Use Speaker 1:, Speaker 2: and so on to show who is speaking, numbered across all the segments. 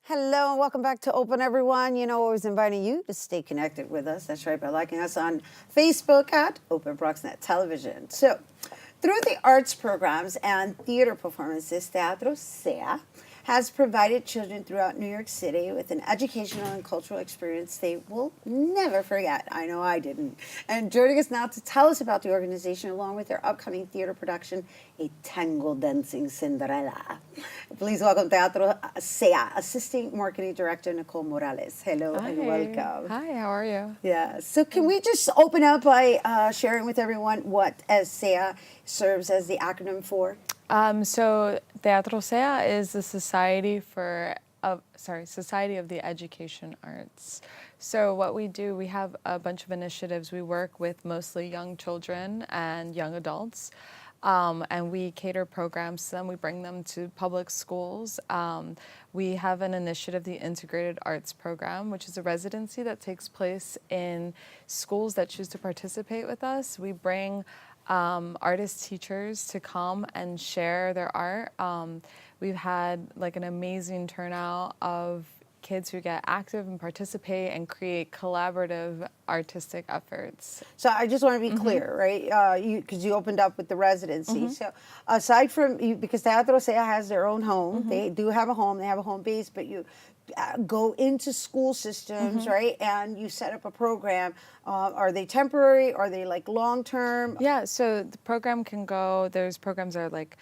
Speaker 1: Hello and welcome back to Open, everyone. You know, always inviting you to stay connected with us. That's right, by liking us on Facebook at Open BronxNet Television. So, through the arts programs and theater performances, Teatro SEA has provided children throughout New York City with an educational and cultural experience they will never forget. I know I didn't. And joining us now to tell us about the organization along with their upcoming theater production, A Tango Dancing Cinderella. Please welcome Teatro SEA Assistant Marketing Director Nicole Morales. Hello and welcome.
Speaker 2: Hi, how are you?
Speaker 1: Yeah, so can we just open up by sharing with everyone what SEA serves as the acronym for?
Speaker 2: So Teatro SEA is the Society of the Education Arts. So what we do, we have a bunch of initiatives. We work with mostly young children and young adults. And we cater programs to them. We bring them to public schools. We have an initiative, the Integrated Arts Program, which is a residency that takes place in schools that choose to participate with us. We bring artist teachers to come and share their art. We've had like an amazing turnout of kids who get active and participate and create collaborative artistic efforts.
Speaker 1: So I just want to be clear, right? Because you opened up with the residency. So aside from you, because Teatro SEA has their own home, they do have a home, they have a home base, but you go into school systems, right? And you set up a program. Are they temporary? Are they like long term?
Speaker 2: Yeah, so the program can go, there's programs that are like,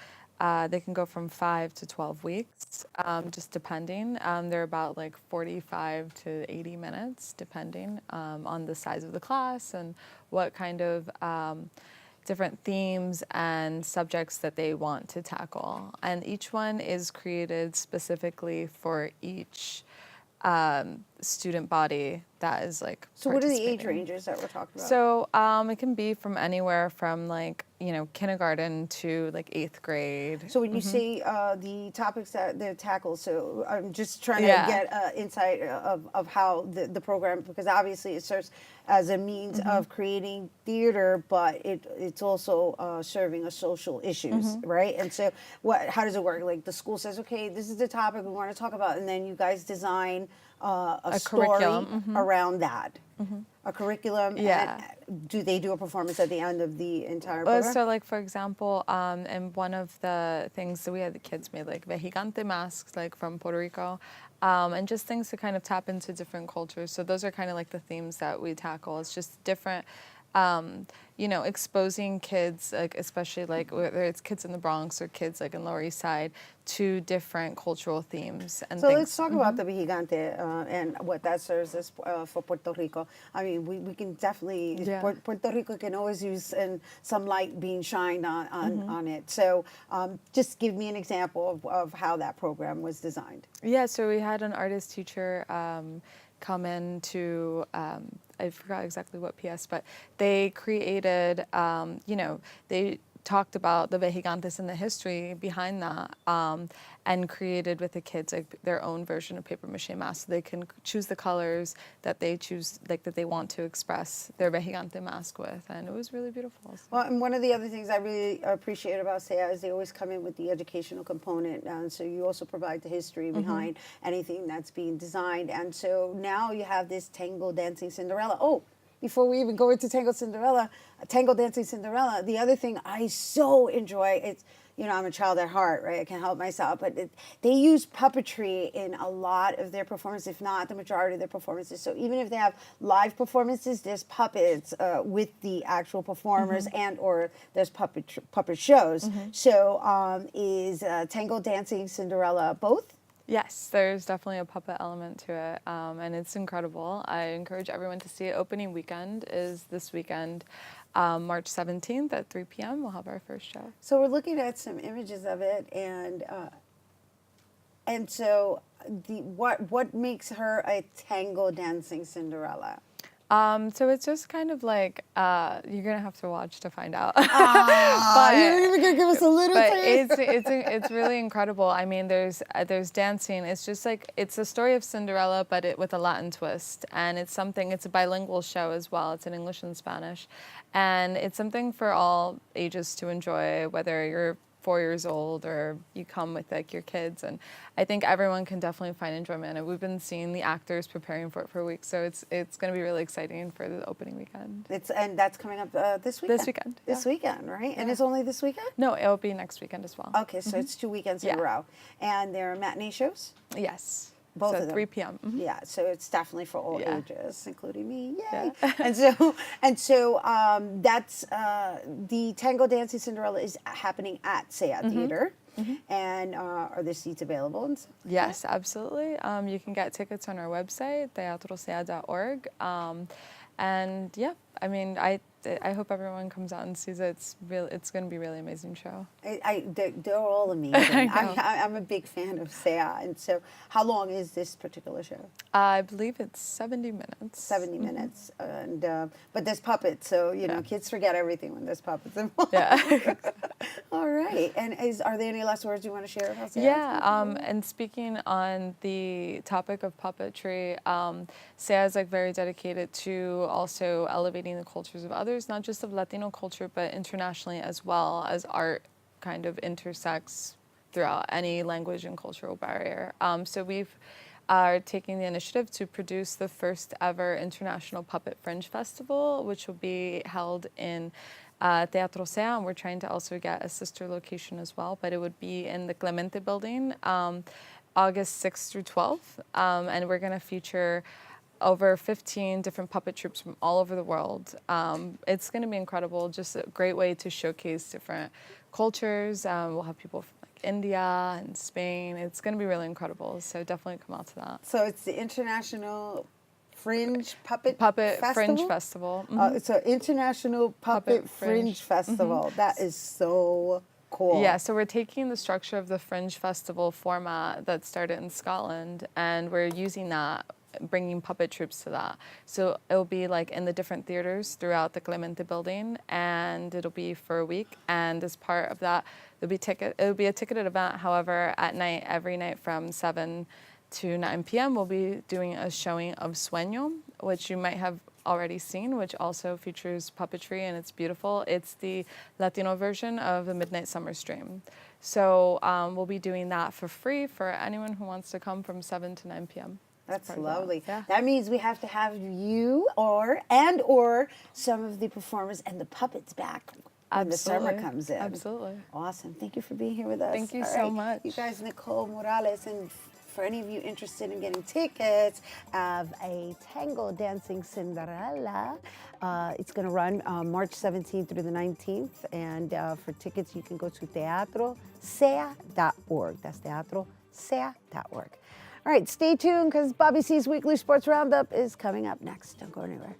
Speaker 2: they can go from 5 to 12 weeks, just depending. They're about like 45 to 80 minutes, depending on the size of the class and what kind of different themes and subjects that they want to tackle. And each one is created specifically for each student body that is like
Speaker 1: So what are the age ranges that we're talking about?
Speaker 2: So it can be from anywhere from like, you know, kindergarten to like 8th grade.
Speaker 1: So when you say the topics that they tackle, so I'm just trying to get insight of how the program, because obviously it serves as a means of creating theater, but it's also serving a social issues, right? And so how does it work? Like the school says, okay, this is the topic we want to talk about, and then you guys design a story around that. A curriculum.
Speaker 2: Yeah.
Speaker 1: And do they do a performance at the end of the entire program?
Speaker 2: So like, for example, and one of the things that we had, the kids made like vejigante masks, like from Puerto Rico, and just things to kind of tap into different cultures. So those are kind of like the themes that we tackle. It's just different, you know, exposing kids, like especially like whether it's kids in the Bronx or kids like in Lower East Side, to different cultural themes and
Speaker 1: so
Speaker 2: things.
Speaker 1: let's talk about the vejigante and what that serves as for Puerto Rico. I mean, we can definitely, Puerto Rico can always use some light being shined on it. So just give me an example of how that program was designed.
Speaker 2: Yeah, so we had an artist teacher come in to, I forgot exactly what PS, but they created, you know, they talked about the vejigantes and the history behind that, and created with the kids like their own version of paper mache masks. So they can choose the colors that they choose, like that they want to express their vejigante mask with, and it was really beautiful. So.
Speaker 1: Well, and one of the other things I really appreciate about SEA is they always come in with the educational component, and so you also provide the history behind anything that's being designed, and so now you have this Tango Dancing Cinderella. Oh, before we even go into Tango Dancing Cinderella, the other thing I so enjoy, it's, you know, I'm a child at heart, right? I can't help myself, but they use puppetry in a lot of their performances, if not the majority of their performances. So even if they have live performances, there's puppets with the actual performers and or there's puppet shows. So is Tango Dancing Cinderella both?
Speaker 2: Yes, there's definitely a puppet element to it, and it's incredible. I encourage everyone to see it. Opening weekend is this weekend, March 17th at 3 p.m. We'll have our first show.
Speaker 1: So we're looking at some images of it, and so what makes her a tango dancing Cinderella?
Speaker 2: So it's just kind of like, you're gonna have to watch to find out.
Speaker 1: But you're even gonna give us a little taste.
Speaker 2: It's really incredible. I mean, there's dancing. It's just like, it's a story of Cinderella, but with a Latin twist. And it's a bilingual show as well. It's in English and Spanish. And it's something for all ages to enjoy, whether you're 4 years old, or you come with like your kids, and I think everyone can definitely find enjoyment. And we've been seeing the actors preparing for it for weeks, so it's going to be really exciting for the opening weekend.
Speaker 1: And that's coming up this weekend.
Speaker 2: This weekend,
Speaker 1: This weekend, right? And
Speaker 2: Yeah.
Speaker 1: it's only this weekend.
Speaker 2: No, it'll be next weekend as well.
Speaker 1: Okay, so it's 2 weekends in a
Speaker 2: Yeah.
Speaker 1: row, and there are matinee shows.
Speaker 2: Yes.
Speaker 1: Both
Speaker 2: so
Speaker 1: of them.
Speaker 2: 3 p.m. Mhm.
Speaker 1: Yeah, so it's definitely for all
Speaker 2: Yeah.
Speaker 1: ages, including me. Yay!
Speaker 2: Yeah.
Speaker 1: and so that's the Tango Dancing Cinderella is happening at SEA Theater, and are there seats available? And stuff?
Speaker 2: Yes, absolutely. You can get tickets on our website, teatrosea.org. And yeah, I mean, I hope everyone comes out and sees it. It's going to be a really amazing show.
Speaker 1: They're all amazing.
Speaker 2: I know.
Speaker 1: I'm a big fan of SEA, and so how long is this particular show?
Speaker 2: I believe it's 70 minutes.
Speaker 1: 70 minutes, and but there's puppets, so you know
Speaker 2: Yeah.
Speaker 1: kids forget everything when there's puppets involved.
Speaker 2: Yeah.
Speaker 1: All right, and are there any last words you want to share about SEA?
Speaker 2: Yeah, and speaking on the topic of puppetry, SEA is like very dedicated to also elevating the cultures of others, not just of Latino culture, but internationally as well, as art kind of intersects throughout any language and cultural barrier. So we've are taking the initiative to produce the first ever International Puppet Fringe Festival, which will be held in Teatro, and we're trying to also get a sister location as well, but it would be in the Clemente building, August 6th through 12th, and we're going to feature over 15 different puppet troupes from all over the world. It's going to be incredible, just a great way to showcase different cultures. We'll have people from like India and Spain. It's going to be really incredible, so definitely come out to that.
Speaker 1: So it's the International Fringe Puppet
Speaker 2: Festival?
Speaker 1: Festival?
Speaker 2: Festival.
Speaker 1: It's an International Puppet Fringe Festival. That is so cool.
Speaker 2: Yeah, so we're taking the structure of the Fringe Festival format that started in Scotland, and we're using that, bringing puppet troupes to that. So it'll be like in the different theaters throughout the Clemente building, and it'll be for a week. And as part of that, it'll be a ticketed event. However, at night, every night from 7 to 9 p.m., we'll be doing a showing of Sueño, which you might have already seen, which also features puppetry, and it's beautiful. It's the Latino version of the Midnight Summer's Dream. So we'll be doing that for free for anyone who wants to come from 7 to 9 p.m.
Speaker 1: That's
Speaker 2: part of
Speaker 1: lovely.
Speaker 2: that. Yeah.
Speaker 1: That means we have to have you or some of the performers and the puppets back when the summer
Speaker 2: Absolutely.
Speaker 1: comes in.
Speaker 2: Absolutely.
Speaker 1: Awesome. Thank you for being here with us.
Speaker 2: Thank you
Speaker 1: All
Speaker 2: so
Speaker 1: right.
Speaker 2: much.
Speaker 1: You guys, Nicole Morales, and for any of you interested in getting tickets of A Tango Dancing Cinderella, it's going to run March 17th through the 19th. And for tickets, you can go to teatrosea.org. That's teatrosea.org. All right, stay tuned because Bobby C's Weekly Sports Roundup is coming up next. Don't go anywhere.